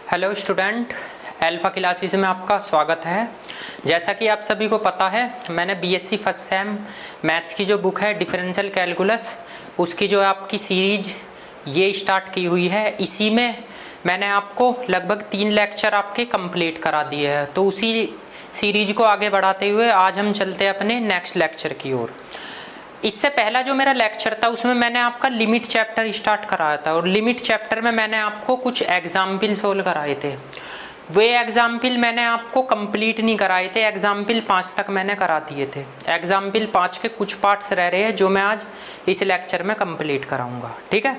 Hello student, alpha classes में आपका स्वागत है। जैसा कि आप सभी को पता है, मैंने बीएससी फर्स्ट सेम मैथ्स की जो बुक है डिफरेंशियल कैलकुलस, उसकी जो आपकी सीरीज ये स्टार्ट की हुई है। इसी में मैंने आपको लगभग 3 लेक्चर आपके कंप्लीट करा दिए हैं। तो उसी सीरीज को आगे बढ़ाते हुए आज हम चलते हैं अपने नेक्स्ट लेक्चर की ओर। इससे पहला जो मेरा लेक्चर था उसमें मैंने आपका लिमिट चैप्टर स्टार्ट कराया था, और लिमिट चैप्टर में मैंने आपको कुछ एग्जाम्पल सोल्व कराए थे। वे एग्जाम्पल मैंने आपको कंप्लीट नहीं कराए थे, एग्जाम्पल 5 तक मैंने करा दिए थे। एग्जाम्पल 5 के कुछ पार्ट्स रह रहे हैं जो मैं आज इस लेक्चर में कंप्लीट कराऊंगा, ठीक है।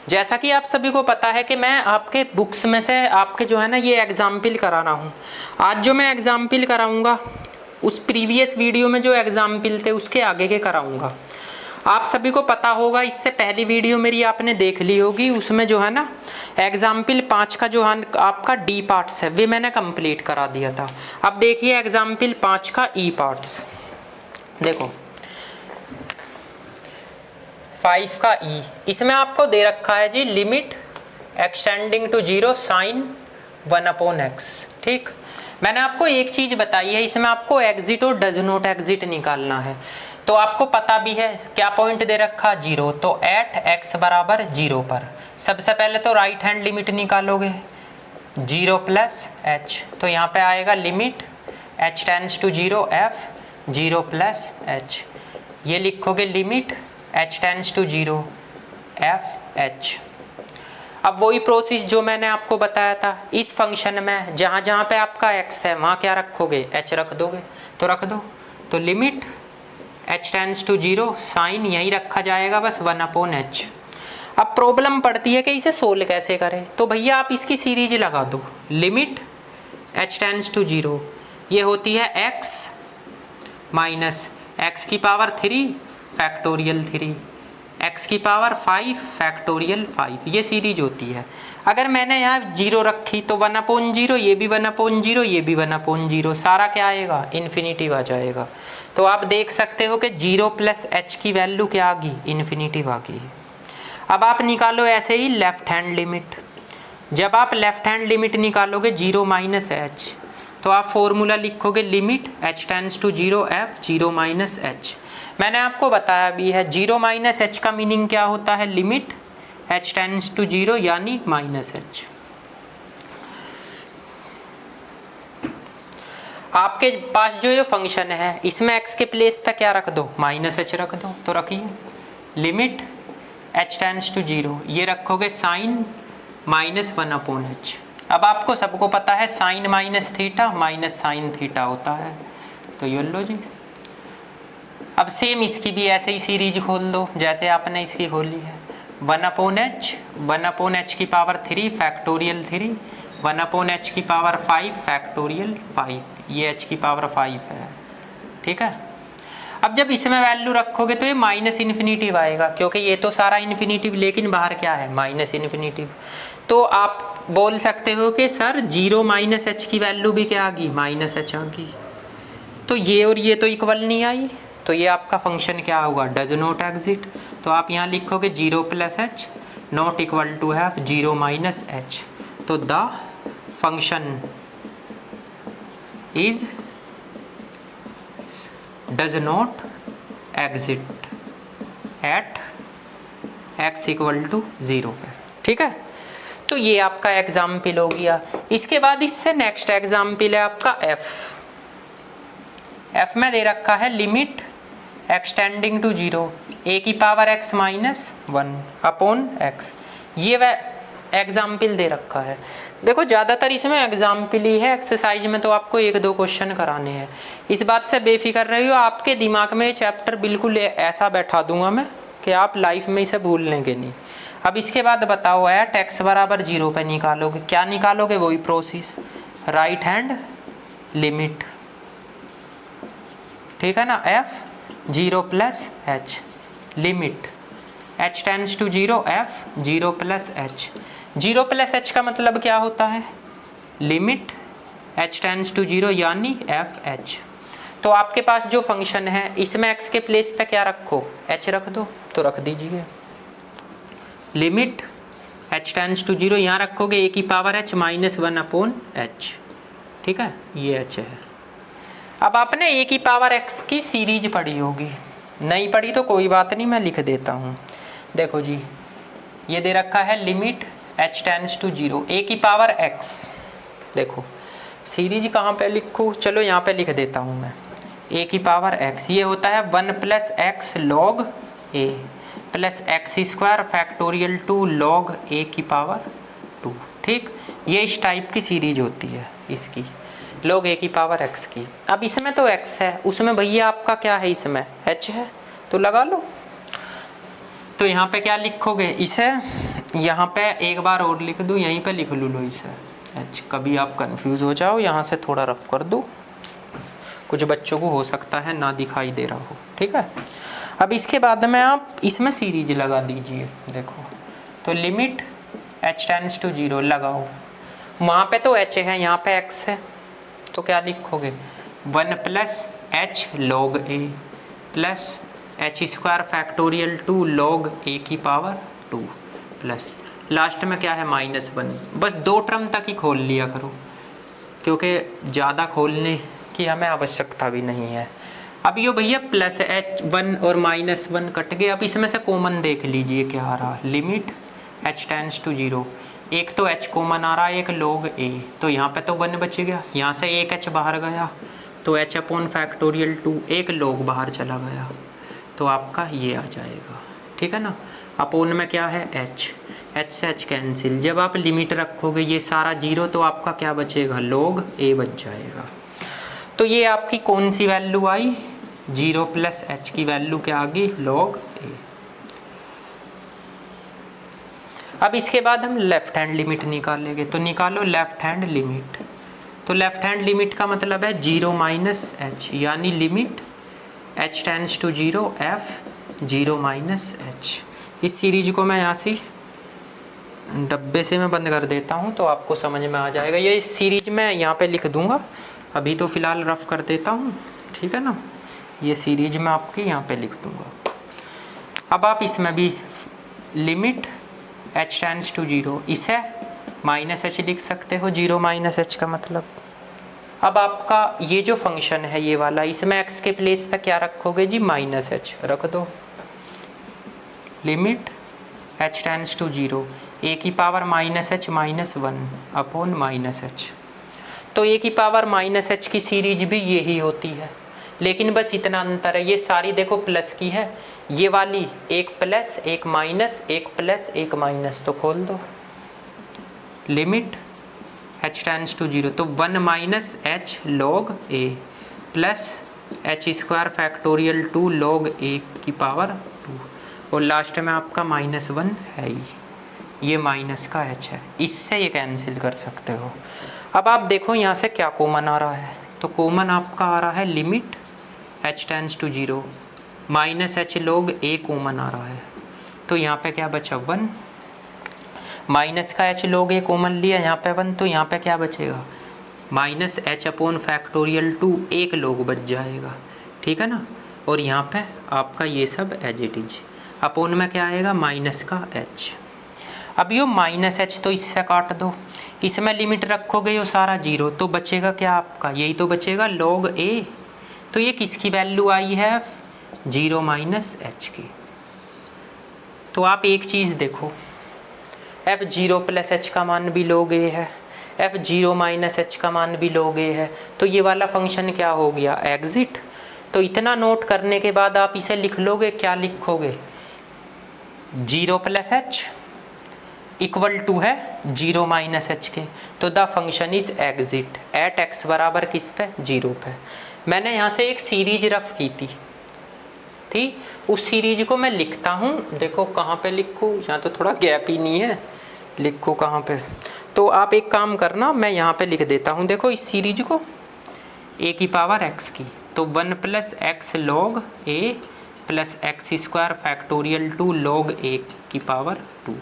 जैसा कि आप सभी को पता है कि मैं आपके बुक्स में से आपके जो है ना ये एग्जाम्पल कराना हूँ। आज जो मैं एग्जाम्पल कराऊंगा उस प्रीवियस वीडियो में जो एग्जाम्पल थे उसके आगे के कराऊंगा। आप सभी को पता होगा, इससे पहली वीडियो मेरी आपने देख ली होगी, उसमें जो है ना एग्जाम्पल 5 का जो है आपका डी पार्ट्स है वे मैंने कंप्लीट करा दिया था। अब देखिए एग्जाम्पल 5 का ई पार्ट्स, देखो 5 का ई, इसमें आपको दे रखा है जी limit extending to 0 sine 1/x, ठीक। मैंने आपको एक चीज बताई है, इसमें आपको एग्जिट और डज नॉट एग्जिट निकालना है। तो आपको पता भी है क्या पॉइंट दे रखा 0, तो एट x बराबर 0 पर सबसे पहले तो राइट हैंड लिमिट निकालोगे 0 प्लस h, तो यहाँ पे आएगा limit h tends to 0 f 0 plus h। ये लिखोगे limit h tends to 0 f h। अब वही प्रोसेस जो मैंने आपको बताया था, इस फंक्शन में जहाँ जहाँ पे आपका x है वहाँ क्या रखोगे, h रख दोगे, तो रख दो। तो limit h tends to 0 sine यही रखा जाएगा बस 1/h। अब प्रॉब्लम पड़ती है कि इसे सोल्व कैसे करें, तो भैया आप इसकी सीरीज लगा दो। लिमिट h टेंड्स टू 0 ये होती है x माइनस x की पावर 3 फैक्टोरियल 3 x की पावर 5 फैक्टोरियल 5, ये सीरीज होती है। अगर मैंने यहाँ 0 रखी तो 1/0, ये भी 1/0, ये भी 1/0, सारा क्या आएगा, इन्फिनिटिव आ जाएगा। तो आप देख सकते हो कि 0 प्लस h की वैल्यू क्या आ गई, इन्फिनिटिव आ गई। अब आप निकालो ऐसे ही लेफ्ट हैंड लिमिट। जब आप लेफ्ट हैंड लिमिट निकालोगे 0 माइनस h, तो आप फॉर्मूला लिखोगे limit h tends to 0 f 0 minus h। मैंने आपको बताया भी है 0 माइनस h का मीनिंग क्या होता है, लिमिट h टेंड्स टू 0 यानी माइनस h। आपके पास जो ये फंक्शन है इसमें x के प्लेस पे क्या रख दो, माइनस h रख दो। तो रखिए लिमिट h टेंड्स टू 0, ये रखोगे साइन माइनस 1/h। अब आपको सबको पता है sine minus theta minus sine theta होता है, तो ये लो जी। अब सेम इसकी भी ऐसे ही सीरीज खोल दो जैसे आपने इसकी खोली है। 1/h की पावर 3 फैक्टोरियल 3 1/h की पावर 5 फैक्टोरियल 5, ये h की पावर 5 है, ठीक है। अब जब इसमें वैल्यू रखोगे तो ये माइनस इन्फिनिटिव आएगा, क्योंकि ये तो सारा इन्फिनिटिव लेकिन बाहर क्या है, माइनस इन्फिनिटिव। तो आप बोल सकते हो कि सर 0 माइनस h की वैल्यू भी क्या आ गई, माइनस h आ गई। तो ये और ये तो इक्वल नहीं आई, तो ये आपका फंक्शन क्या होगा, डज नॉट एग्जिट। तो आप यहाँ लिखोगे 0 plus h not equal to है 0 माइनस h। तो the function is does not exist at x equal to 0 पे, ठीक है। तो ये आपका एग्जाम्पल हो गया। इसके बाद इससे नेक्स्ट एग्जाम्पल है आपका f में दे रखा है लिमिट एक्सटेंडिंग टू 0 a की पावर x माइनस 1/x, ये वह एग्जाम्पल दे रखा है। देखो ज़्यादातर इसमें एग्जाम्पल ही है, एक्सरसाइज में तो आपको 1-2 क्वेश्चन कराने हैं। इस बात से बेफिक्र रहिए, आपके दिमाग में ये चैप्टर बिल्कुल ऐसा बैठा दूंगा मैं कि आप लाइफ में इसे भूल लेंगे नहीं। अब इसके बाद बताओ एट x बराबर 0 पे निकालोगे, क्या निकालोगे, वही प्रोसेस, राइट हैंड लिमिट, ठीक है ना, f 0 plus h limit h tends to 0 f 0 plus h। 0 plus h का मतलब क्या होता है, लिमिट h टेंड्स टू 0 यानी f h। तो आपके पास जो फंक्शन है इसमें x के प्लेस पे क्या रखो, h रख दो, तो रख दीजिए लिमिट h टेंड्स टू 0 यहाँ रखोगे a की पावर h माइनस 1/h, ठीक है, ये h है। अब आपने a की पावर x की सीरीज पढ़ी होगी, नहीं पढ़ी तो कोई बात नहीं, मैं लिख देता हूँ। देखो जी, ये दे रखा है limit h tends to 0 a की पावर x। देखो सीरीज कहाँ पे लिखूँ, चलो यहाँ पे लिख देता हूँ मैं, a की पावर x, ये होता है 1 + x log a plus x square factorial two log a की पावर 2, ठीक। ये इस टाइप की सीरीज होती है इसकी, log a की पावर x की। अब इसमें तो x है, उसमें भैया आपका क्या है, इसमें h है, तो लगा लो। तो यहाँ पे क्या लिखोगे, इसे यहाँ पे एक बार और लिख दूँ, यहीं पे लिख लो इसे h, कभी आप कंफ्यूज हो जाओ, यहाँ से थोड़ा रफ कर दूँ, कुछ बच्चों को हो सकता है ना दिखाई दे रहा हो, ठीक है। अब इसके बाद में आप इसमें सीरीज लगा दीजिए, देखो तो लिमिट h टेंड्स टू 0 लगाओ, वहाँ पे तो h है, यहाँ पे x है, तो क्या लिखोगे 1 + h log a plus h square factorial two log a की पावर 2 प्लस लास्ट में क्या है -1। बस 2 टर्म तक ही खोल लिया करो, क्योंकि ज़्यादा खोलने की हमें आवश्यकता भी नहीं है। अब ये भैया +1 और -1 कट गए, अब इसमें से कॉमन देख लीजिए क्या आ रहा, लिमिट h टेंड्स टू 0, एक तो h कॉमन आ रहा है, एक log a, तो यहाँ पे तो 1 बच गया, यहाँ से एक h बाहर गया तो h/फैक्टोरियल 2, एक log बाहर चला गया, तो आपका ये आ जाएगा, ठीक है ना। अपोन में क्या है h से h कैंसिल, जब आप लिमिट रखोगे ये सारा 0 तो आपका क्या बचेगा, log a बच जाएगा। तो ये आपकी कौन सी वैल्यू आई, 0 + h की वैल्यू क्या आ गई, log a। अब इसके बाद हम लेफ्ट हैंड लिमिट निकालेंगे, तो निकालो लेफ्ट हैंड लिमिट। तो लेफ्ट हैंड लिमिट का मतलब है 0 - h, यानी limit h tends to 0 f 0 - h। इस सीरीज को मैं यहाँ से डब्बे से मैं बंद कर देता हूँ तो आपको समझ में आ जाएगा। ये सीरीज मैं यहाँ पे लिख दूँगा, अभी तो फ़िलहाल रफ कर देता हूँ, ठीक है ना। ये सीरीज मैं आपकी यहाँ पे लिख दूँगा। अब आप इसमें भी लिमिट h टेंड्स टू 0, इसे -h लिख सकते हो, 0 - h का मतलब। अब आपका ये जो फंक्शन है ये वाला, इसमें x के प्लेस पे क्या रखोगे जी, -h रख दो। Limit h tends to 0, a की पावर -h -1/-h। तो a की पावर -h की सीरीज भी यही होती है, लेकिन बस इतना अंतर है, ये सारी देखो प्लस की है, ये वाली एक प्लस एक माइनस, एक प्लस एक माइनस, तो खोल दो। लिमिट h टेंड्स टू 0, तो 1 - h log a plus h square factorial 2 log a की पावर 2, और लास्ट में आपका -1 है ही, ये माइनस का h है, इससे ये कैंसिल कर सकते हो। अब आप देखो यहाँ से क्या कॉमन आ रहा है, तो कॉमन आपका आ रहा है limit h tends to 0 -h log a common आ रहा है, तो यहाँ पे क्या बचा 1, माइनस का h log a कॉमन लिया यहाँ पे 1, तो यहाँ पे क्या बचेगा -h/फैक्टोरियल 2, एक log बच जाएगा, ठीक है ना। और यहाँ पे आपका ये सब एज इट इज, अपोन में क्या आएगा माइनस का h। अब यो -h तो इससे काट दो, इसमें लिमिट रखोगे यो सारा 0, तो बचेगा क्या आपका, यही तो बचेगा log a। तो ये किसकी वैल्यू आई है, 0 - h की। तो आप एक चीज़ देखो, f0 + h का मान भी log a है, f0 - h का मान भी log a है, तो ये वाला फंक्शन क्या हो गया, एग्जिट। तो इतना नोट करने के बाद आप इसे लिख लोगे, क्या लिखोगे, 0 + h इक्वल टू है 0 - h के, तो the function is exist at x बराबर किस पे, 0 पे। मैंने यहाँ से एक सीरीज रफ की थी, उस सीरीज को मैं लिखता हूँ, देखो कहाँ पे लिखूँ, यहाँ तो थोड़ा गैप ही नहीं है, लिखो कहाँ पे। तो आप एक काम करना, मैं यहाँ पे लिख देता हूँ, देखो इस सीरीज को a की पावर x की, तो 1 + x log a plus x square factorial 2 log a की पावर 2,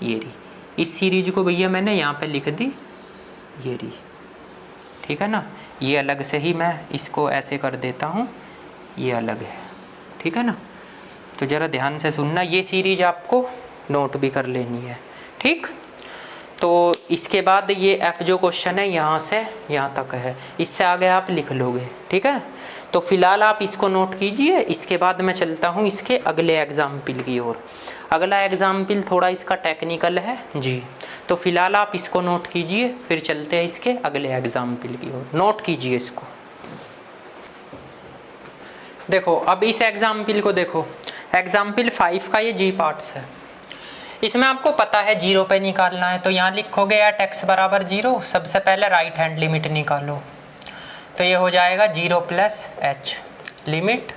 ये रही। इस सीरीज को भैया मैंने यहाँ पे लिख दी, ये रही, ठीक है ना। ये अलग से ही मैं इसको ऐसे कर देता हूँ, ये अलग है, ठीक है ना। तो ज़रा ध्यान से सुनना, ये सीरीज आपको नोट भी कर लेनी है, ठीक। तो इसके बाद ये f जो क्वेश्चन है यहाँ से यहाँ तक है, इससे आगे आप लिख लोगे, ठीक है। तो फिलहाल आप इसको नोट कीजिए, इसके बाद मैं चलता हूँ इसके अगले एग्जाम्पल की ओर। अगला एग्जाम्पल थोड़ा इसका टेक्निकल है जी, तो फिलहाल आप इसको नोट कीजिए, फिर चलते हैं इसके अगले एग्जाम्पल की ओर। नोट कीजिए इसको। देखो अब इस एग्जाम्पल को देखो, एग्जाम्पल 5 का ये जी पार्ट्स है। इसमें आपको पता है 0 पे निकालना है, तो यहाँ लिखोगे एट x बराबर 0, सबसे पहले राइट हैंड लिमिट निकालो, तो ये हो जाएगा 0 plus h, limit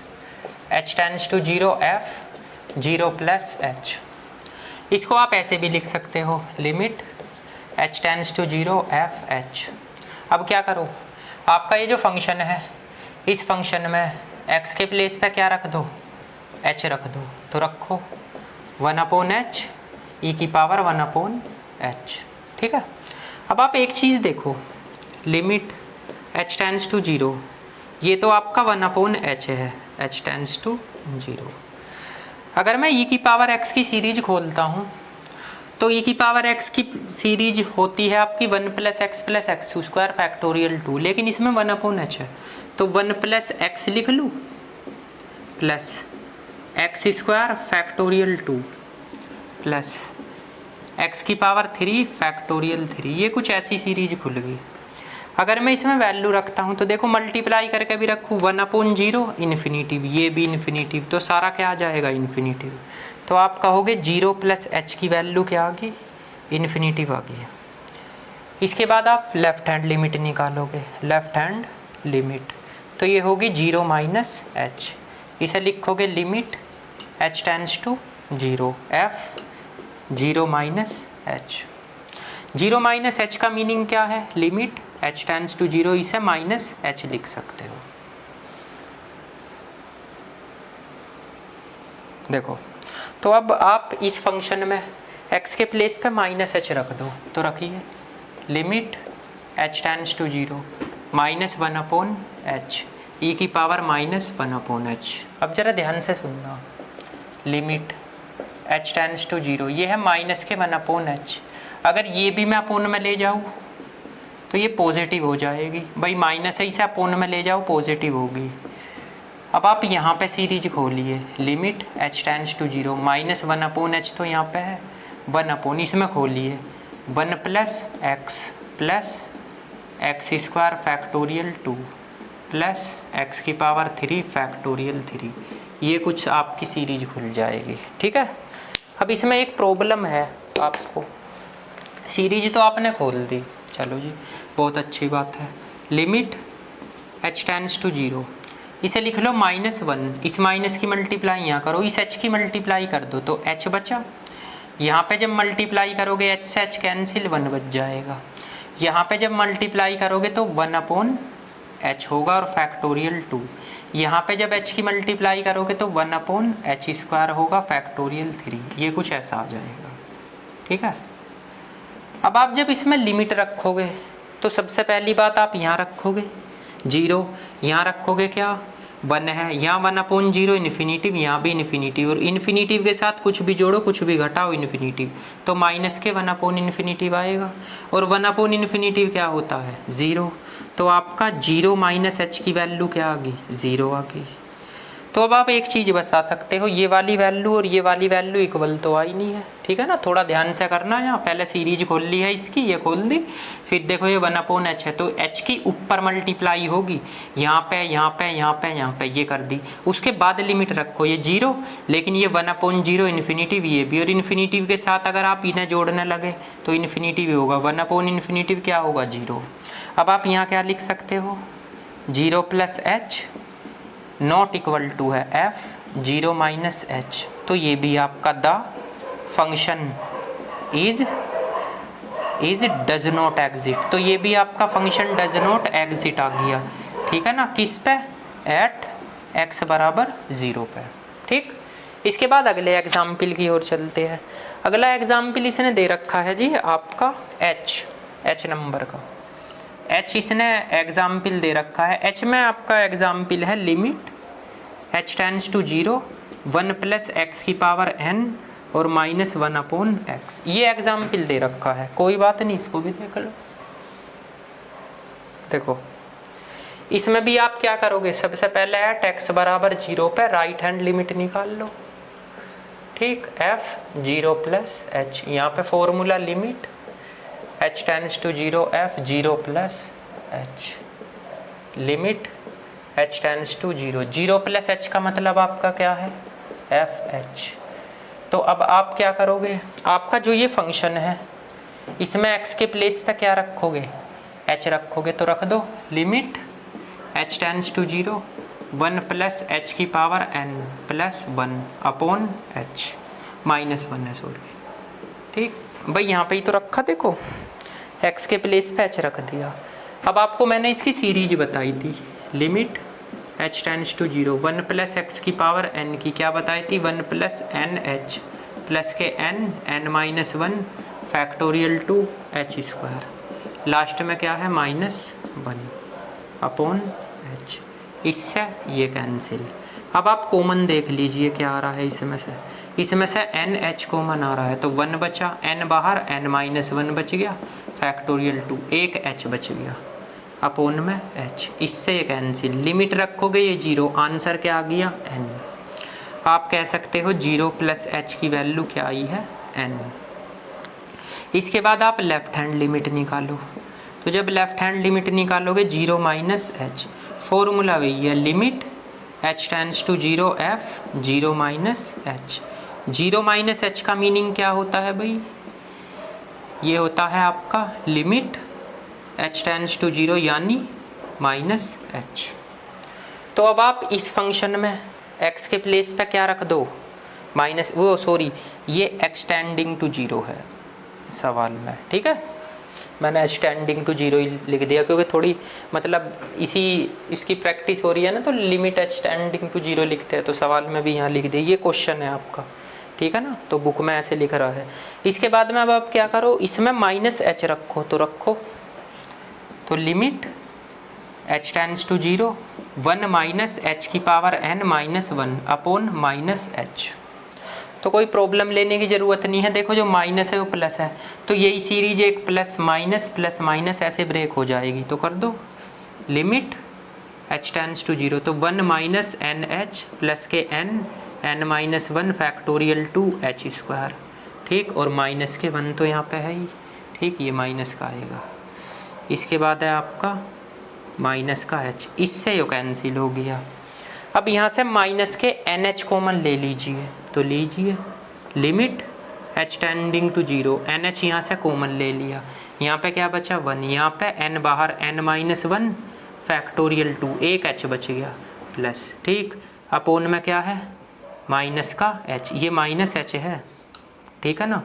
h tends to 0 f 0 plus h. इसको आप ऐसे भी लिख सकते हो, limit h tends to 0 f h। अब क्या करो, आपका ये जो फंक्शन है, इस फंक्शन में x के प्लेस पे क्या रख दो, h रख दो, तो रखो 1/h e की पावर 1/h, ठीक है। अब आप एक चीज़ देखो, लिमिट h टेंड्स टू 0, ये तो आपका 1/h है, h टेंड्स टू 0। अगर मैं e की पावर x की सीरीज खोलता हूँ, तो e की पावर x की सीरीज होती है आपकी 1 plus x plus x square factorial 2, लेकिन इसमें 1/h है, तो 1 प्लस एक्स लिख लूँ plus x square factorial 2 plus x की पावर 3 फैक्टोरियल 3, ये कुछ ऐसी सीरीज खुल गई। अगर मैं इसमें वैल्यू रखता हूँ तो देखो मल्टीप्लाई करके भी रखूँ 1/0 इन्फिनिटिव, ये भी इन्फिनिटिव, तो सारा क्या आ जाएगा इन्फिनिटिव। तो आप कहोगे 0 प्लस एच की वैल्यू क्या आ गई, इन्फिनिटिव आ गई। इसके बाद आप लेफ्ट हैंड लिमिट निकालोगे, लेफ्ट हैंड लिमिट, तो ये होगी 0 माइनस एच, इसे लिखोगे limit h tends to 0 f 0 minus h. 0 minus h का मीनिंग क्या है, लिमिट h टेंड्स टू 0, इसे माइनस h लिख सकते हो। देखो तो अब आप इस फंक्शन में x के प्लेस पे माइनस h रख दो, तो रखिए limit h tends to 0 minus 1/h e की पावर माइनस 1/h। अब जरा ध्यान से सुनना, लिमिट h टेंड्स टू 0, ये है माइनस के 1/h। अगर ये भी मैं अपोन में ले जाऊँ तो ये पॉजिटिव हो जाएगी, भाई माइनस है, इसे अपोन में ले जाओ पॉजिटिव होगी। अब आप यहाँ पे सीरीज खोलिए, limit h tends to 0 minus 1/h, तो यहाँ पे है 1/, इसमें खोलिए 1 plus x square factorial 2 plus x की पावर 3 फैक्टोरियल 3, ये कुछ आपकी सीरीज खुल जाएगी, ठीक है। अब इसमें एक प्रॉब्लम है आपको, सीरीज तो आपने खोल दी, चलो जी बहुत अच्छी बात है। लिमिट h टेंड्स टू 0, इसे लिख लो -1, इस माइनस की मल्टीप्लाई यहाँ करो, इस h की मल्टीप्लाई कर दो तो h बचा। यहाँ पे जब मल्टीप्लाई करोगे h से h कैंसिल 1 बच जाएगा। यहाँ पे जब मल्टीप्लाई करोगे तो 1/h होगा और फैक्टोरियल 2। यहाँ पे जब h की मल्टीप्लाई करोगे तो 1/h स्क्वायर होगा फैक्टोरियल 3, ये कुछ ऐसा आ जाएगा, ठीक है। अब आप जब इसमें लिमिट रखोगे तो सबसे पहली बात आप यहाँ रखोगे 0, यहाँ रखोगे क्या 1 है, यहाँ 1/0 इन्फिनिटिव, यहाँ भी इन्फिनिटिव, और इन्फिनिटिव के साथ कुछ भी जोड़ो कुछ भी घटाओ इन्फिनिटिव, तो माइनस के 1/इन्फिनिटिव आएगा, और 1/इन्फिनिटिव क्या होता है 0, तो आपका 0 माइनस h की वैल्यू क्या आ गई 0 आ गई। तो अब आप एक चीज़ बता सकते हो, ये वाली वैल्यू और ये वाली वैल्यू इक्वल तो आई नहीं है, ठीक है ना। थोड़ा ध्यान से करना, यहाँ पहले सीरीज खोल ली है इसकी, ये खोल दी, फिर देखो ये 1/h है, तो h की ऊपर मल्टीप्लाई होगी, यहाँ पे यहाँ पे यहाँ पे यहाँ पे, ये कर दी। उसके बाद लिमिट रखो ये 0, लेकिन ये 1/0 इन्फिनिटिव, ये भी, और इन्फिनिटिव के साथ अगर आप इन्हें जोड़ने लगे तो इन्फिनिटिव होगा, 1/इन्फिनिटिव क्या होगा 0। अब आप यहाँ क्या लिख सकते हो 0 plus h not equal to है f 0 माइनस h, तो ये भी आपका the function is does not exist, तो ये भी आपका फंक्शन डज नॉट एग्जिट आ गया, ठीक है ना। किस पे, एट x बराबर 0 पे, ठीक। इसके बाद अगले एग्जाम्पल की ओर चलते हैं। अगला एग्जाम्पल इसने दे रखा है जी आपका h नंबर का, h इसने एग्जाम्पल दे रखा है। h में आपका एग्जाम्पल है limit h tends to 0 1 plus x की पावर n और -1/x। ये एग्जाम्पल दे रखा है, कोई बात नहीं, इसको भी देख लो। देखो इसमें भी आप क्या करोगे, सबसे पहले एट x बराबर 0 पे राइट हैंड लिमिट निकाल लो। ठीक, f 0 प्लस h, यहाँ पे formula limit h tends to 0 f 0 plus h, limit h tends to 0, 0 plus h का मतलब आपका क्या है, एफ एच। तो अब आप क्या करोगे, आपका जो ये फंक्शन है इसमें x के प्लेस पे क्या रखोगे, h रखोगे, तो रख दो limit h tends to 0 1 plus h की power n plus 1 upon h, -1 है सॉरी। ठीक भाई, यहाँ पे ही तो रखा, देखो x के प्लेस पे h रख दिया। अब आपको मैंने इसकी सीरीज बताई थी, limit h tends to 0 1 plus x की पावर n की क्या बताई थी, 1 प्लस एन एच प्लस के n-1 factorial two h square, last में क्या है -1 अपॉन h। इससे ये कैंसिल। अब आप कॉमन देख लीजिए क्या आ रहा है इसमें से एन एच कॉमन आ रहा है, तो 1 बचा, n बाहर, n-1 बच गया, फैक्टोरियल टू, एक h बच गया अपॉन में h। इससे ये कैंसिल, लिमिट रखोगे ये 0, आंसर क्या आ गया n। आप कह सकते हो 0 प्लस h की वैल्यू क्या आई है, n। इसके बाद आप लेफ्ट हैंड लिमिट निकालो, तो जब लेफ्ट हैंड लिमिट निकालोगे 0 माइनस h, फॉर्मूला वही है, limit h tends to 0 f 0 minus h। 0 minus h का मीनिंग क्या होता है भाई, ये होता है आपका लिमिट h टेंड्स टू 0 यानी -h। तो अब आप इस फंक्शन में x के प्लेस पे क्या रख दो, ये एक्सटेंडिंग टू 0 है सवाल में, ठीक है। मैंने एक्सटेंडिंग टू 0 ही लिख दिया क्योंकि थोड़ी मतलब इसकी प्रैक्टिस हो रही है ना, तो लिमिट एक्सटेंडिंग टू 0 लिखते हैं, तो सवाल में भी यहाँ लिख दिया, ये क्वेश्चन है आपका, ठीक है ना, तो बुक में ऐसे लिख रहा है। इसके बाद में अब आप क्या करो, इसमें -h रखो, तो रखो, तो limit h tends to 0 1 minus h की पावर n-1 अपॉन -h। तो कोई प्रॉब्लम लेने की ज़रूरत नहीं है, देखो जो माइनस है वो प्लस है, तो यही सीरीज एक प्लस माइनस ऐसे ब्रेक हो जाएगी, तो कर दो लिमिट h टेंड्स टू 0, तो 1 माइनस एन एच प्लस के n-1 factorial two h square, ठीक, और माइनस के 1 तो यहाँ पे है ही, ठीक, ये माइनस का आएगा। इसके बाद है आपका माइनस का h, इससे ये कैंसिल हो गया। अब यहाँ से माइनस के NH कॉमन ले लीजिए, तो लीजिए limit h tending to 0, NH यहाँ से कॉमन ले लिया, यहाँ पे क्या बचा 1, यहाँ पे n बाहर n-1 फैक्टोरियल टू, एक h बच गया प्लस, ठीक, अपोन में क्या है माइनस का h, ये -h है, ठीक है ना,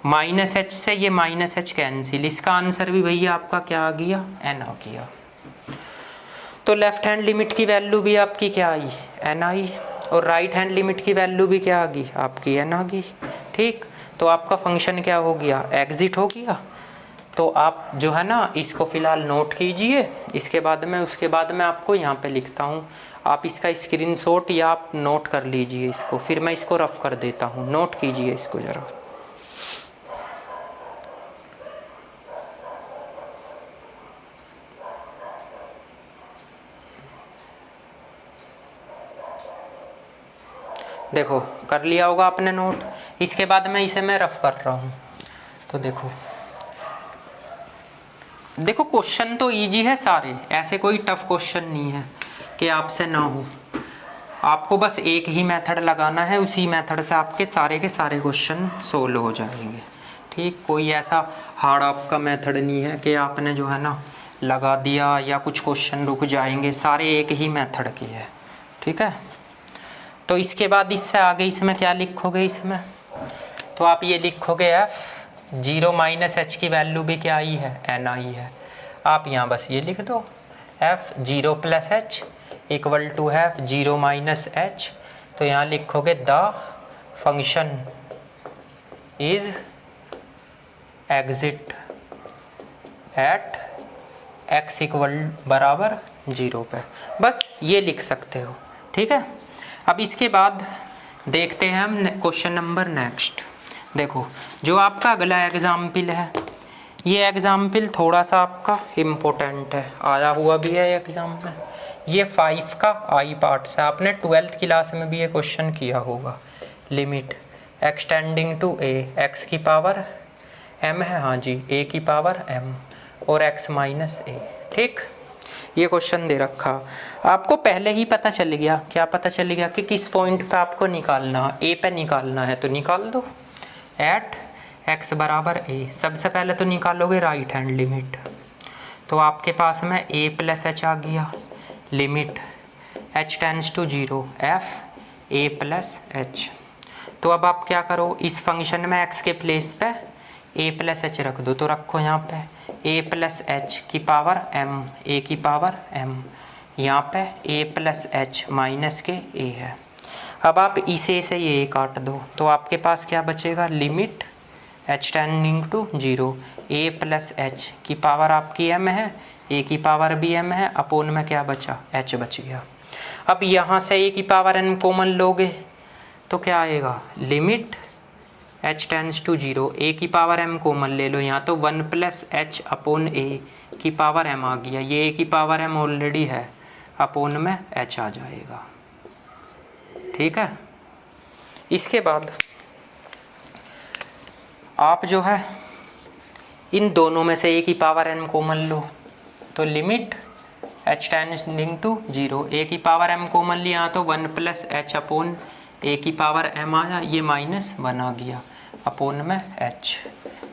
-h से ये -h कैंसिल, इसका आंसर भी भैया आपका क्या आ गया, n आ गया। तो लेफ्ट हैंड लिमिट की वैल्यू भी आपकी क्या आई, n आई, और राइट हैंड लिमिट की वैल्यू भी क्या आ गई आपकी, n आ गई, ठीक। तो आपका फंक्शन क्या हो गया, एग्जिट हो गया। तो आप जो है ना इसको फ़िलहाल नोट कीजिए, उसके बाद में आपको यहाँ पे लिखता हूँ, आप इसका स्क्रीनशॉट या आप नोट कर लीजिए इसको, फिर मैं इसको रफ कर देता हूँ, नोट कीजिए इसको ज़रा। देखो कर लिया होगा आपने नोट, इसके बाद में इसे मैं रफ कर रहा हूँ। तो देखो क्वेश्चन तो इजी है सारे, ऐसे कोई टफ क्वेश्चन नहीं है कि आपसे ना हो, आपको बस एक ही मेथड लगाना है, उसी मेथड से आपके सारे के सारे क्वेश्चन सोल्व हो जाएंगे, ठीक। कोई ऐसा हार्ड आपका मेथड नहीं है कि आपने जो है ना लगा दिया या कुछ क्वेश्चन रुक जाएंगे, सारे एक ही मेथड के है, ठीक है। तो इसके बाद इससे आगे इसमें क्या लिखोगे, इसमें तो आप ये लिखोगे f 0 माइनस h की वैल्यू भी क्या आई है, n आई है। आप यहाँ बस ये लिख दो f 0 plus h equal to है 0 माइनस h, तो यहाँ लिखोगे the function is exist at x equal बराबर 0 पे, बस ये लिख सकते हो, ठीक है। अब इसके बाद देखते हैं हम क्वेश्चन नंबर नेक्स्ट। देखो जो आपका अगला एग्जाम्पल है, ये एग्जाम्पल थोड़ा सा आपका इम्पोर्टेंट है, आया हुआ भी है एग्जाम में। ये 5 का आई पार्ट्स है, आपने 12th क्लास में भी ये क्वेश्चन किया होगा। Limit extending to a, x की पावर m है, हाँ जी, a की पावर m और x माइनस ए। ठीक, ये क्वेश्चन दे रखा, आपको पहले ही पता चल गया, क्या पता चल गया कि किस पॉइंट पे आपको निकालना है, a पे निकालना है तो निकाल दो। एट x बराबर a, सबसे पहले तो निकालोगे राइट हैंड लिमिट, तो आपके पास में a प्लस एच आ गया। Limit h tends to 0 f a plus h. तो अब आप क्या करो, इस फंक्शन में x के प्लेस पे a प्लस एच रख दो, तो रखो यहाँ पे a प्लस एच की पावर m, a की पावर m, यहाँ पे a प्लस एच माइनस के a है। अब आप इसे से ये काट दो, तो आपके पास क्या बचेगा, limit h tending to 0 a plus h की पावर आपकी m है, a की पावर भी m है, अपोन में क्या बचा, h बच गया। अब यहाँ से a की पावर n कॉमन लोगे तो क्या आएगा, limit h tends to 0, a की पावर m कॉमन ले लो, यहाँ तो 1 प्लस एच अपोन a की पावर m आ गया, ये a की पावर m ऑलरेडी है, अपोन में h आ जाएगा। ठीक है, इसके बाद आप जो है इन दोनों में से a की पावर n कॉमन लो, तो limit h tending to 0, a की पावर m कॉमन लिया, यहाँ तो 1 प्लस एच अपोन a की पावर m आया, ये -1 आ गया, अपोन में h,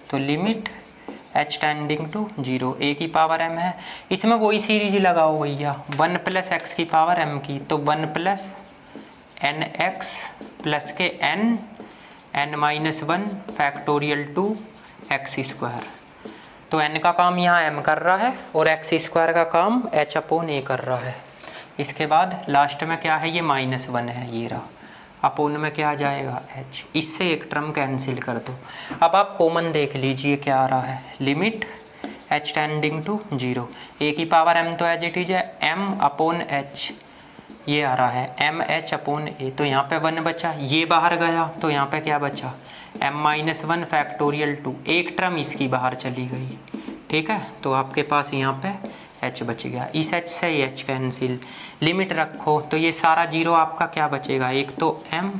तो limit h tending to 0, a की पावर m है, इसमें वही सीरीज लगाओ भैया, 1 प्लस एक्स की पावर m की, तो 1 प्लस एन एक्स प्लस के n minus 1 factorial two x square, तो n का काम यहाँ m कर रहा है और एक्स स्क्वायर का काम h अपोन a कर रहा है। इसके बाद लास्ट में क्या है, ये -1 है, ये रहा, अपोन में क्या आ जाएगा, h, इससे एक टर्म कैंसिल कर दो। अब आप कॉमन देख लीजिए क्या आ रहा है, limit h tending to 0, a की पावर m तो एज इट इज है, m अपोन h, ये आ रहा है m h अपोन a, तो यहाँ पे 1 बचा, ये बाहर गया तो यहाँ पे क्या बचा, m-1 फैक्टोरियल 2, एक टर्म इसकी बाहर चली गई। ठीक है, तो आपके पास यहाँ पे h बच गया, इस h से h कैंसिल, लिमिट रखो तो ये सारा 0 आपका क्या बचेगा, एक तो m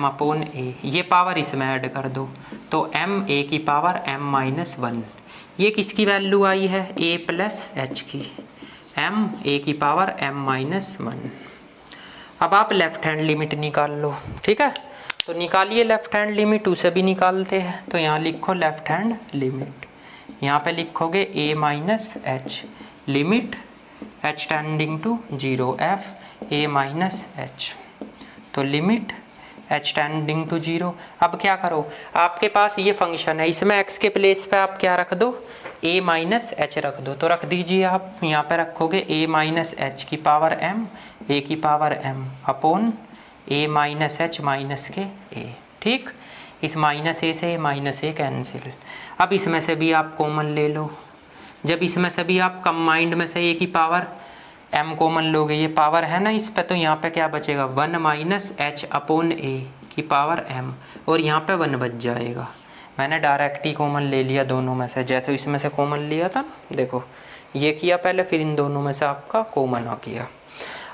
अपोन a, ये पावर इसमें ऐड कर दो, तो m a की पावर m-1, ये किसकी वैल्यू आई है, a प्लस एच की, m a की पावर m-1। अब आप लेफ्ट हैंड लिमिट निकाल लो। ठीक है, तो निकालिए लेफ्ट हैंड लिमिट, उसे भी निकालते हैं, तो यहाँ लिखो लेफ्ट हैंड लिमिट, यहाँ पे लिखोगे a minus h, limit h tending to 0 f a minus h, तो लिमिट h टेंडिंग टू 0। अब क्या करो, आपके पास ये फंक्शन है, इसमें x के प्लेस पे आप क्या रख दो, a माइनस एच रख दो, तो रख दीजिए आप, यहाँ पे रखोगे a माइनस एच की पावर m, a की power m upon a minus h minus के a। ठीक, इस माइनस a से माइनस a कैंसिल। अब इसमें से भी आप कॉमन ले लो, जब इसमें से भी आप कंबाइंड में से a की पावर m कॉमन लोगे, ये पावर है ना इस पे, तो यहाँ पे क्या बचेगा, 1 माइनस एच अपोन a की पावर m, और यहाँ पे 1 बच जाएगा। मैंने डायरेक्ट ही कॉमन ले लिया दोनों में से, जैसे इसमें से कॉमन लिया था ना, देखो ये किया पहले, फिर इन दोनों में से आपका कॉमन आ गया।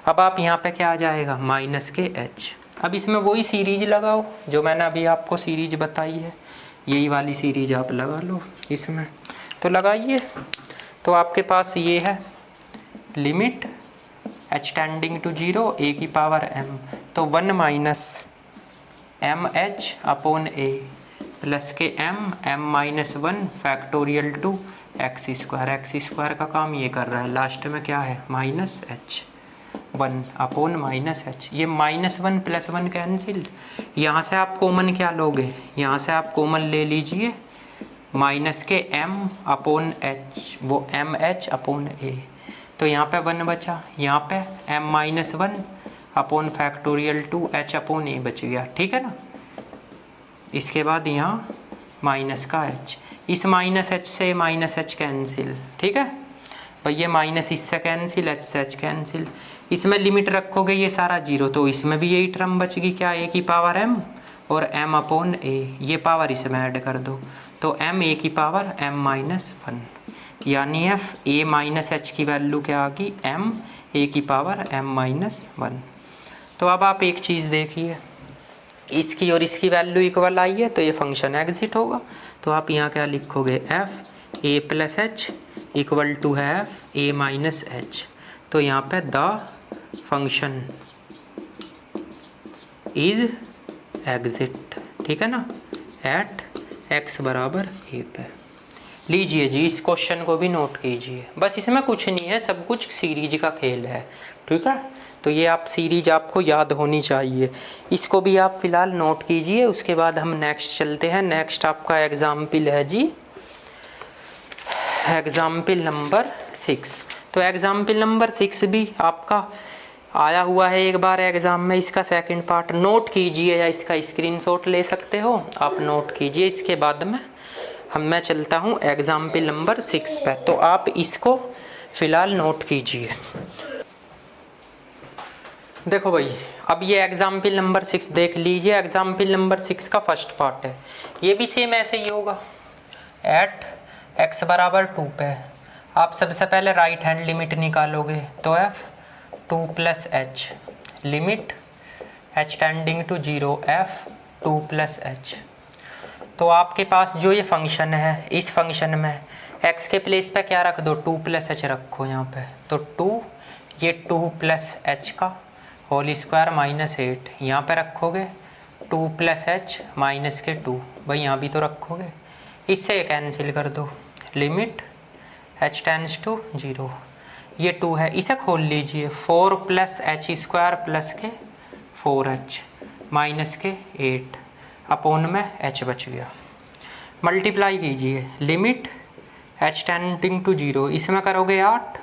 अब आप यहाँ पे क्या आ जाएगा, माइनस के h। अब इसमें वही सीरीज लगाओ जो मैंने अभी आपको सीरीज बताई है, यही वाली सीरीज आप लगा लो इसमें, तो लगाइए, तो आपके पास ये है limit h tending to 0 a की पावर m, तो 1 minus m h upon a plus के m-1 factorial two x square का काम ये कर रहा है, लास्ट में क्या है, minus h 1 upon minus h, ये -1 + 1 कैंसिल। यहाँ से आप कॉमन क्या लोगे, यहाँ से आप कॉमन ले लीजिए माइनस के m अपोन h, वो mh अपोन a, तो यहाँ पे 1 बचा, यहाँ पे m-1 upon factorial two h upon a बच गया। ठीक है ना, इसके बाद यहाँ माइनस का h, इस माइनस h से माइनस h कैंसिल। ठीक है, भाई ये माइनस इससे कैंसिल, एच से एच कैंसिल, इसमें लिमिट रखोगे ये सारा जीरो, तो इसमें भी यही टर्म बचेगी क्या, ए की पावर एम और एम अपॉन ए, ये पावर इसमें ऐड कर दो तो एम ए की पावर एम माइनस वन, यानी एफ ए माइनस एच की वैल्यू क्या आ गई, एम ए की पावर एम माइनस वन। तो अब आप एक चीज़ देखिए, इसकी और इसकी वैल्यू इक्वल आई है तो ये फंक्शन एग्जिट होगा। तो आप यहाँ क्या लिखोगे, f a plus h equal to है एफ ए माइनस एच। तो यहाँ पे द फंक्शन इज एग्जिट, ठीक है ना, एट एक्स बराबर ए पे। लीजिए जी, इस क्वेश्चन को भी नोट कीजिए, बस इसमें कुछ नहीं है, सब कुछ सीरीज का खेल है, ठीक है। तो ये आप सीरीज आपको याद होनी चाहिए, इसको भी आप फिलहाल नोट कीजिए। उसके बाद हम नेक्स्ट चलते हैं। नेक्स्ट आपका एग्जाम्पल है जी, एग्जाम्पल नंबर 6। तो एग्जाम्पल नंबर 6 भी आपका आया हुआ है एक बार एग्ज़ाम में, इसका सेकंड पार्ट नोट कीजिए या इसका स्क्रीनशॉट ले सकते हो आप, नोट कीजिए। इसके बाद में मैं चलता हूँ एग्जाम्पल नंबर 6 पे, तो आप इसको फिलहाल नोट कीजिए। देखो भाई, अब ये एग्जाम्पल नंबर 6 देख लीजिए। एग्जाम्पल नंबर 6 का फर्स्ट पार्ट है, ये भी सेम ऐसे ही होगा। एट एक्स बराबर 2 पे आप सबसे पहले राइट हैंड लिमिट निकालोगे, तो f 2 plus h, limit h tending to 0 f 2 plus h. तो आपके पास जो ये फंक्शन है, इस फंक्शन में x के प्लेस पे क्या रख दो, 2 प्लस एच रखो यहाँ पे। तो 2, ये 2 प्लस एच का होल स्क्वायर माइनस 8 यहाँ पे रखोगे, 2 प्लस एच माइनस के 2, भाई यहाँ भी तो रखोगे। इससे कैंसिल कर दो, लिमिट एच टेंड्स टू 0, ये 2 है, इसे खोल लीजिए। 4 प्लस एच स्क्वायर प्लस के 4h माइनस के 8 अपोन में h बच गया। मल्टीप्लाई कीजिए, लिमिट h टेंडिंग टू 0, इसमें करोगे 8,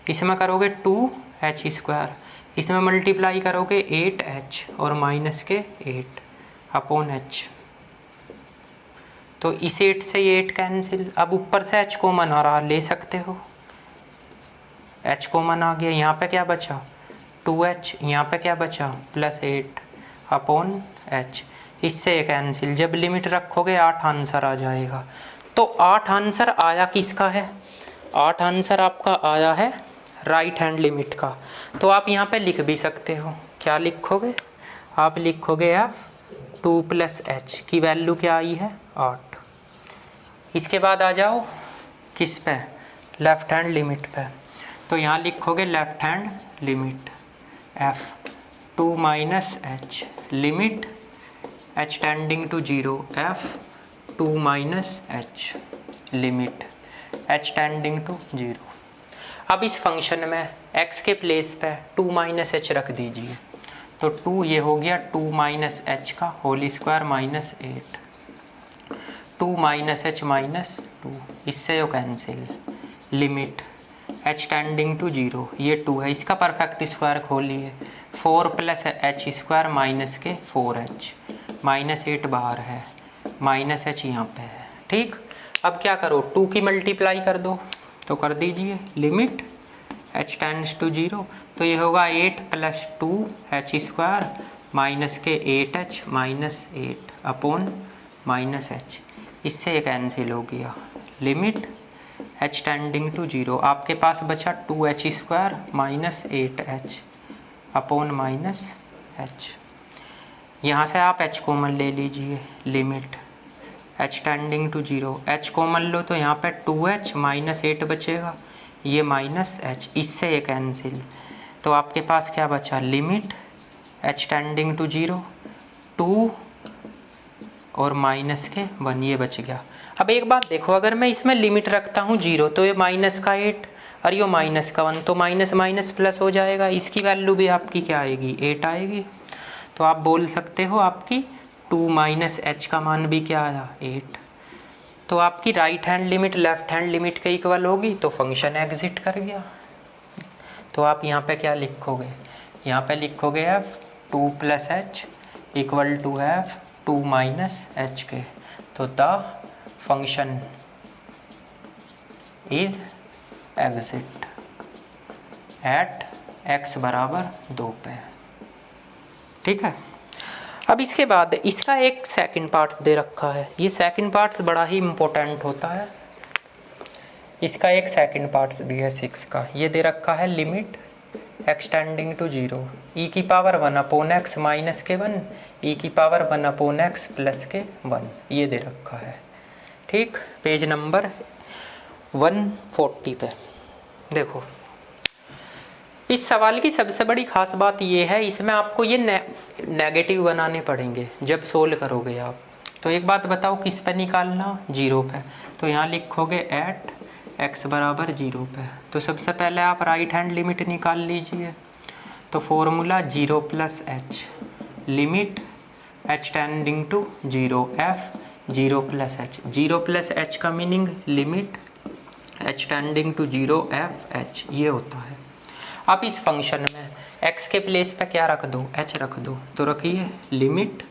इसमें करोगे 2h स्क्वायर, इसमें मल्टीप्लाई करोगे 8h और माइनस के 8 अपोन h। तो इस 8 से ये 8 कैंसिल, अब ऊपर से h कॉमन आ रहा, ले सकते हो, h कॉमन आ गया। यहाँ पे क्या बचा, 2h, यहाँ पे क्या बचा, प्लस 8 अपॉन h, इससे कैंसिल। जब लिमिट रखोगे 8 आंसर आ जाएगा। तो 8 आंसर आया किसका है, 8 आंसर आपका आया है राइट हैंड लिमिट का। तो आप यहाँ पे लिख भी सकते हो, क्या लिखोगे, आप लिखोगे एफ 2 प्लस एच की वैल्यू क्या आई है, 8। इसके बाद आ जाओ किस पे, लेफ्ट हैंड लिमिट पे। तो यहाँ लिखोगे left hand limit f 2 minus h, limit h tending to 0 f 2 minus h, limit h tending to 0। अब इस फंक्शन में x के प्लेस पे 2 माइनस एच रख दीजिए, तो 2 ये हो गया 2 माइनस एच का whole square minus 8, 2 minus h minus 2, इससे यो cancel. Limit h tending to 0, ये 2 है, इसका परफेक्ट स्क्वायर खोलिए, 4 प्लस एच स्क्वायर माइनस के 4h, माइनस 8 बाहर है, माइनस h यहाँ पे है, ठीक। अब क्या करो, 2 की मल्टीप्लाई कर दो, तो कर दीजिए, लिमिट h टेंड्स टू 0, तो ये होगा 8 प्लस 2h स्क्वायर माइनस के 8h minus 8 upon minus h, इससे कैंसिल हो गया। लिमिट h टेंडिंग टू 0, आपके पास बचा 2h square minus 8h upon minus h। यहाँ से आप h कॉमन ले लीजिए, limit h tending to 0, h common लो तो यहाँ पे 2h माइनस 8 बचेगा, ये माइनस h, इससे ये कैंसिल। तो आपके पास क्या बचा, लिमिट h टेंडिंग टू 0, 2 और माइनस के 1, ये बच गया। अब एक बात देखो, अगर मैं इसमें लिमिट रखता हूँ 0, तो ये माइनस का 8 और ये माइनस का 1, तो माइनस माइनस प्लस हो जाएगा, इसकी वैल्यू भी आपकी क्या आएगी, 8 आएगी। तो आप बोल सकते हो आपकी 2 माइनस एच का मान भी क्या आया, 8। तो आपकी right hand limit left hand limit के इक्वल होगी, तो फंक्शन एग्जिट कर गया। तो आप यहाँ पे क्या लिखोगे, यहाँ पे लिखोगे f 2 plus h equal to f 2 minus h के। तो the function is exist at x बराबर 2 पे। ठीक है, अब इसके बाद इसका एक सेकंड पार्ट्स दे रखा है। ये सेकंड पार्ट्स बड़ा ही इम्पोर्टेंट होता है। इसका एक सेकंड पार्ट्स भी है 6 का। ये दे रखा है लिमिट एक्सटेंडिंग टू 0 e की पावर 1/x माइनस के 1 e की पावर 1/x प्लस के 1, ये दे रखा है। ठीक, पेज नंबर 140 पे देखो। इस सवाल की सबसे बड़ी खास बात ये है, इसमें आपको ये नेगेटिव बनाने पड़ेंगे जब सोल्व करोगे आप। तो एक बात बताओ, किस पे निकालना? 0 पे। तो यहाँ लिखोगे एट x बराबर 0 पे। तो सबसे पहले आप राइट हैंड लिमिट निकाल लीजिए। तो formula 0 plus h, limit h tending to 0 f 0 plus h. 0 plus h का meaning limit h tending to 0 f h, ये होता है। आप इस फंक्शन में x के प्लेस पे क्या रख दो? h रख दो। तो रखिए limit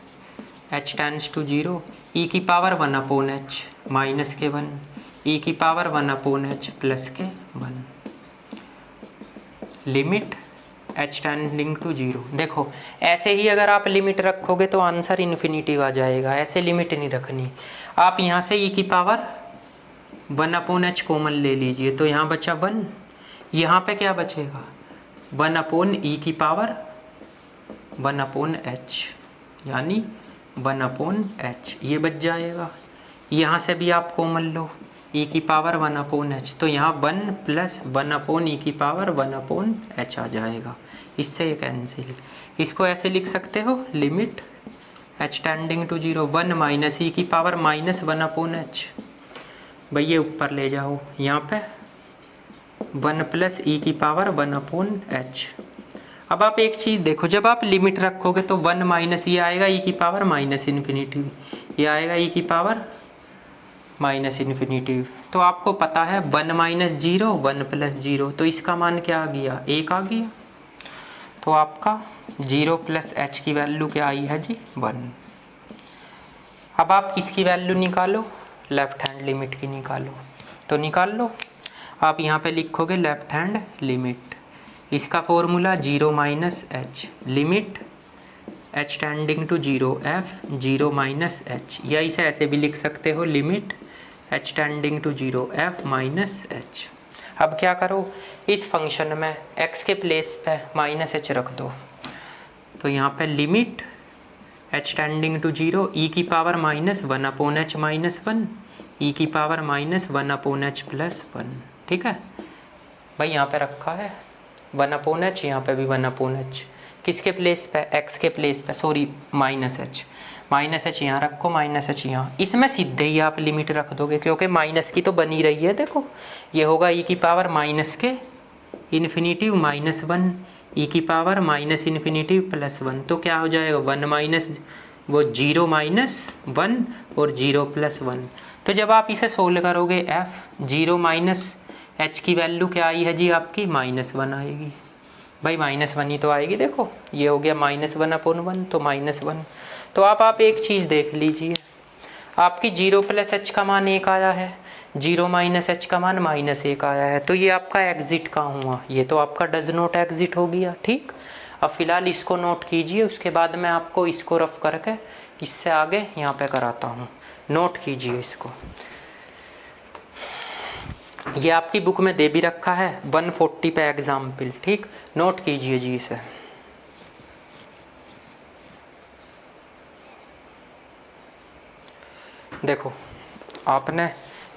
h tends to 0 e की पावर 1/h माइनस के 1 e की पावर 1/h प्लस के 1, लिमिट h टेंडिंग टू 0। देखो ऐसे ही अगर आप लिमिट रखोगे तो आंसर इन्फिनिटी आ जाएगा, ऐसे लिमिट नहीं रखनी। आप यहाँ से e की पावर 1/h कॉमन ले लीजिए, तो यहाँ बचा 1, यहाँ पे क्या बचेगा? 1/e की पावर 1/h, यानी 1/h, ये बच जाएगा। यहाँ से भी आप कॉमन लो, e की पावर 1/h, तो यहाँ 1 प्लस 1/e की पावर 1/h आ जाएगा। इससे ये कैंसिल। इसको ऐसे लिख सकते हो, limit h tending to 0 1 minus e की पावर माइनस 1/h। भाई ये ऊपर ले जाओ, यहाँ पे 1 प्लस e की पावर 1/h। अब आप एक चीज़ देखो, जब आप लिमिट रखोगे तो 1 माइनस ये आएगा e की पावर माइनस इन्फिनिटी, ये आएगा e की पावर माइनस इन्फिनिटी। तो आपको पता है 1 माइनस 0 1 प्लस 0, तो इसका मान क्या आ गया? 1 आ गया। तो आपका 0 प्लस h की वैल्यू क्या आई है जी? 1। अब आप किसकी वैल्यू निकालो? लेफ्ट हैंड लिमिट की निकालो। तो निकाल लो। आप यहाँ पे लिखोगे लेफ्ट हैंड लिमिट, इसका formula 0 minus h, limit h tending to 0 f 0 minus h, या इसे ऐसे भी लिख सकते हो, limit h tending to 0 f minus h। अब क्या करो, इस फंक्शन में x के प्लेस पे माइनस h रख दो। तो यहाँ पे limit h tending to 0 e की power minus 1/h minus 1 e की पावर माइनस 1/h प्लस 1। ठीक है भाई, यहाँ पे रखा है 1/h, यहाँ पे भी 1/h। किसके प्लेस पे? x के प्लेस पे, सॉरी माइनस h यहाँ रखो, माइनस h यहाँ। इसमें सीधे ही आप लिमिट रख दोगे, क्योंकि माइनस की तो बनी रही है। देखो ये होगा e की पावर माइनस के इन्फिनिटिव माइनस 1 e की पावर माइनस इन्फिनिटिव प्लस 1। तो क्या हो जाएगा? 1 माइनस वो 0 माइनस 1 और 0 प्लस 1। तो जब आप इसे सोल्व करोगे f 0 माइनस h की वैल्यू क्या आई है जी? आपकी -1 आएगी। भाई -1 ही तो आएगी। देखो ये हो गया -1/1, तो -1। तो आप एक चीज़ देख लीजिए, आपकी 0 प्लस h का मान 1 आया है, 0 माइनस h का मान -1 आया है। तो ये आपका एग्जिट कहाँ हुआ? ये तो आपका डज नॉट एग्जिट हो गया। ठीक, अब फिलहाल इसको नोट कीजिए, उसके बाद मैं आपको इसको रफ करके इससे आगे यहाँ पे कराता हूँ। नोट कीजिए इसको, ये आपकी बुक में दे भी रखा है 140 पे एग्जाम्पल। ठीक, नोट कीजिए जी इसे। देखो आपने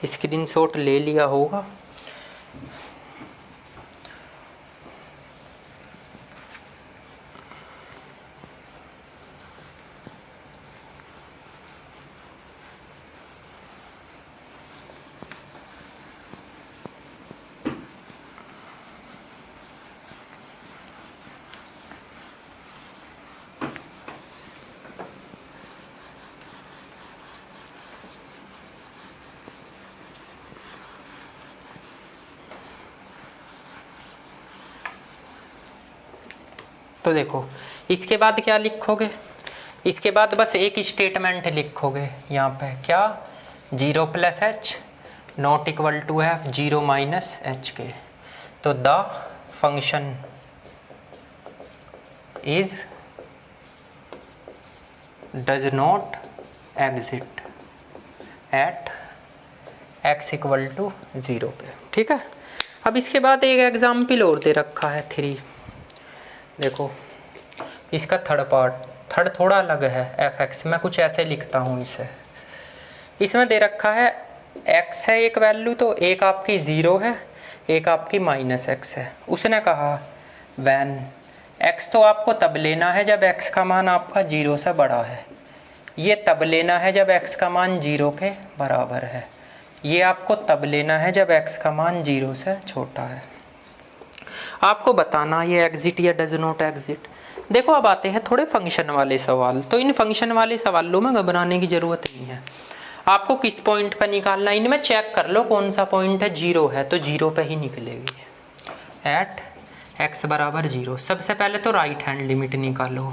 स्क्रीनशॉट ले लिया होगा। तो देखो इसके बाद क्या लिखोगे? इसके बाद बस एक स्टेटमेंट लिखोगे यहाँ पे, क्या? 0 plus h not equal to है 0 माइनस एच के। तो the function is does not exist at x equal to 0 पे। ठीक है, अब इसके बाद एक एग्जाम्पल और दे रखा है 3। देखो इसका थर्ड थोड़ा अलग है। f(x) मैं कुछ ऐसे लिखता हूँ इसे। इसमें दे रखा है x है एक वैल्यू, तो एक आपकी 0 है, एक आपकी -x है। उसने कहा वैन x तो आपको तब लेना है जब x का मान आपका 0 से बड़ा है, ये तब लेना है जब x का मान 0 के बराबर है, ये आपको तब लेना है जब x का मान 0 से छोटा है। आपको बताना ये एग्जिट या डज नॉट एग्जिट। देखो अब आते हैं थोड़े फंक्शन वाले सवाल। तो इन फंक्शन वाले सवालों में घबराने की ज़रूरत नहीं है। आपको किस पॉइंट पर निकालना है, इनमें चेक कर लो कौन सा पॉइंट है। 0 है तो 0 पे ही निकलेगी। एट x बराबर 0। सबसे पहले तो राइट हैंड लिमिट निकालो,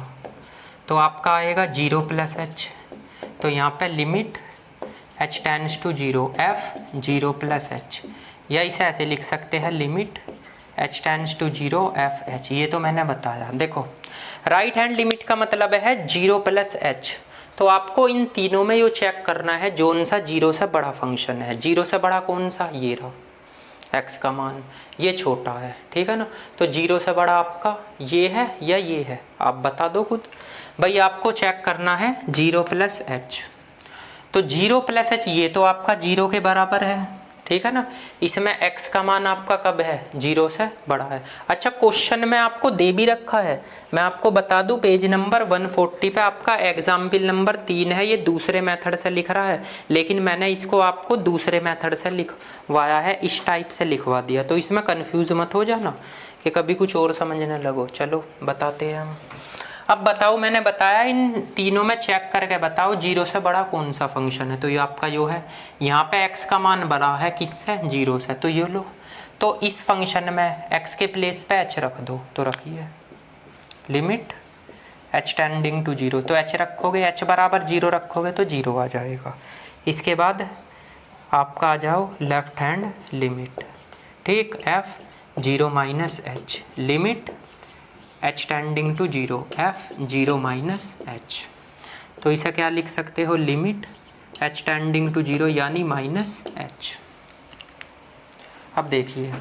तो आपका आएगा 0 + h। तो यहाँ पे limit h tends to 0 f 0 + h, या इसे ऐसे लिख सकते हैं limit h tends to 0 f h। ये तो मैंने बताया। देखो राइट हैंड लिमिट का मतलब है 0 + h। तो आपको इन तीनों में ये चेक करना है कौन सा 0 से बड़ा फंक्शन है। 0 से बड़ा कौन सा, ये रहा x का मान, ये छोटा है। ठीक है ना, तो 0 से बड़ा आपका ये है या ये है, आप बता दो खुद। भाई आपको चेक करना है 0 + h। तो 0 + h ये तो आपका 0 के बराबर है। ठीक है ना, इसमें x का मान आपका कब है, 0 से बड़ा है। अच्छा क्वेश्चन में आपको दे भी रखा है, मैं आपको बता दूं पेज नंबर 140 पे आपका एग्जाम्पल नंबर 3 है। ये दूसरे मेथड से लिख रहा है, लेकिन मैंने इसको आपको दूसरे मेथड से लिखवाया है, इस टाइप से लिखवा दिया। तो इसमें कंफ्यूज मत हो जाना कि कभी कुछ और समझने लगो। चलो बताते हैं हम। अब बताओ, मैंने बताया इन तीनों में चेक करके बताओ 0 से बड़ा कौन सा फंक्शन है। तो ये आपका जो है यहाँ पे x का मान बड़ा है किससे, 0 से, तो ये लो। तो इस फंक्शन में x के प्लेस पे h रख दो, तो रखिए लिमिट h टेंडिंग टू 0। तो h रखोगे, h बराबर 0 रखोगे तो 0 आ जाएगा। इसके बाद आपका आ जाओ लेफ्ट हैंड लिमिट। ठीक, f 0 - h limit h tending to 0 f 0 - h। तो इसे क्या लिख सकते हो, लिमिट h टेंडिंग टू 0 यानी -h। अब देखिए,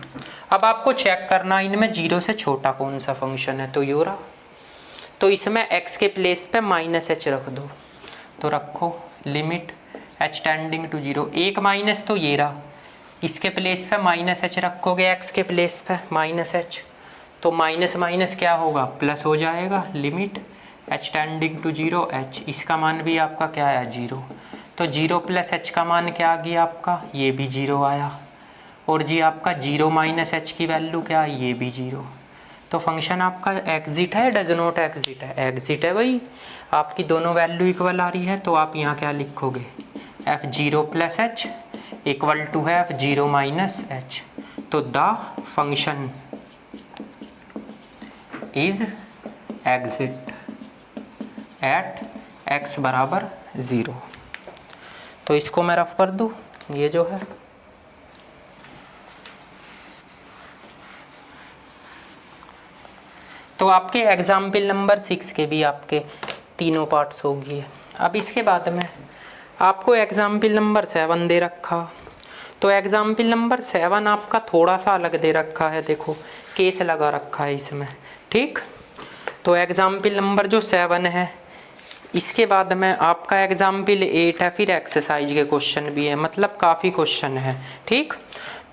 अब आपको चेक करना इनमें 0 से छोटा कौन सा फंक्शन है। तो योरा, तो इसमें x के प्लेस पे -h रख दो, तो रखो लिमिट h टेंडिंग टू 0। एक माइनस तो ये रहा, इसके प्लेस पे -h रखोगे, x के प्लेस पे -h, तो माइनस माइनस क्या होगा, प्लस हो जाएगा। Limit h tending to 0 h, इसका मान भी आपका क्या है, 0। तो 0 + h का मान क्या आ गया आपका, ये भी 0 आया। और जी आपका 0 - h की वैल्यू क्या है, ये भी 0। तो फंक्शन आपका एग्जिट है, डज नॉट एग्जिट है, एग्जिट है भाई। आपकी दोनों वैल्यू इक्वल आ रही है, तो आप यहाँ क्या लिखोगे, f 0 + h इक्वल टू है f 0 - h। तो the function is exist at x बराबर 0। तो इसको मैं रफ कर दूँ, ये जो है तो आपके एग्जाम्पल नंबर 6 के भी आपके तीनों पार्ट्स हो गए। अब इसके बाद में आपको एग्जाम्पल नंबर 7 दे रखा। तो एग्जाम्पल नंबर 7 आपका थोड़ा सा अलग दे रखा है। देखो केस लगा रखा है इसमें। ठीक, तो एग्जाम्पल नंबर जो 7 है, इसके बाद में आपका एग्जाम्पल 8 है, फिर एक्सरसाइज के क्वेश्चन भी है, मतलब काफ़ी क्वेश्चन है। ठीक,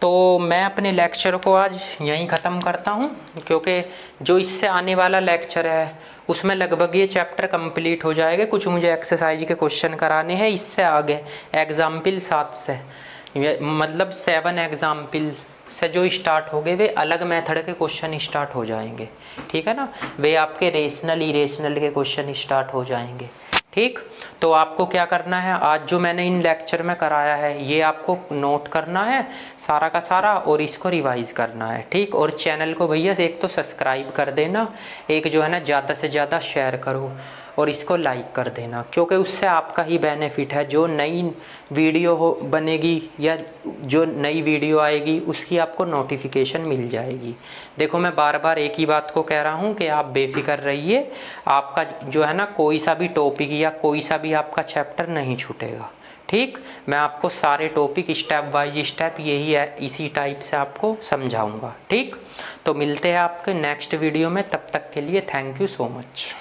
तो मैं अपने लेक्चर को आज यहीं ख़त्म करता हूँ, क्योंकि जो इससे आने वाला लेक्चर है उसमें लगभग ये चैप्टर कंप्लीट हो जाएगा। कुछ मुझे एक्सरसाइज के क्वेश्चन कराने हैं, इससे आगे एग्जाम्पल 7 से, मतलब 7 एग्जाम्पल से जो स्टार्ट हो गए वे अलग मेथड के क्वेश्चन स्टार्ट हो जाएंगे। ठीक है ना, वे आपके रेशनल इरेशनल के क्वेश्चन स्टार्ट हो जाएंगे। ठीक, तो आपको क्या करना है, आज जो मैंने इन लेक्चर में कराया है ये आपको नोट करना है सारा का सारा, और इसको रिवाइज करना है। ठीक, और चैनल को भैया एक तो सब्सक्राइब कर देना, एक जो है ना ज़्यादा से ज़्यादा शेयर करो, और इसको लाइक कर देना, क्योंकि उससे आपका ही बेनिफिट है। जो नई वीडियो बनेगी या जो नई वीडियो आएगी उसकी आपको नोटिफिकेशन मिल जाएगी। देखो मैं बार बार एक ही बात को कह रहा हूँ कि आप बेफिक्र रहिए, आपका जो है ना कोई सा भी टॉपिक या कोई सा भी आपका चैप्टर नहीं छूटेगा। ठीक, मैं आपको सारे टॉपिक स्टेप बाय स्टेप यही है इसी टाइप से आपको समझाऊंगा। ठीक, तो मिलते हैं आपके नेक्स्ट वीडियो में, तब तक के लिए थैंक यू सो मच।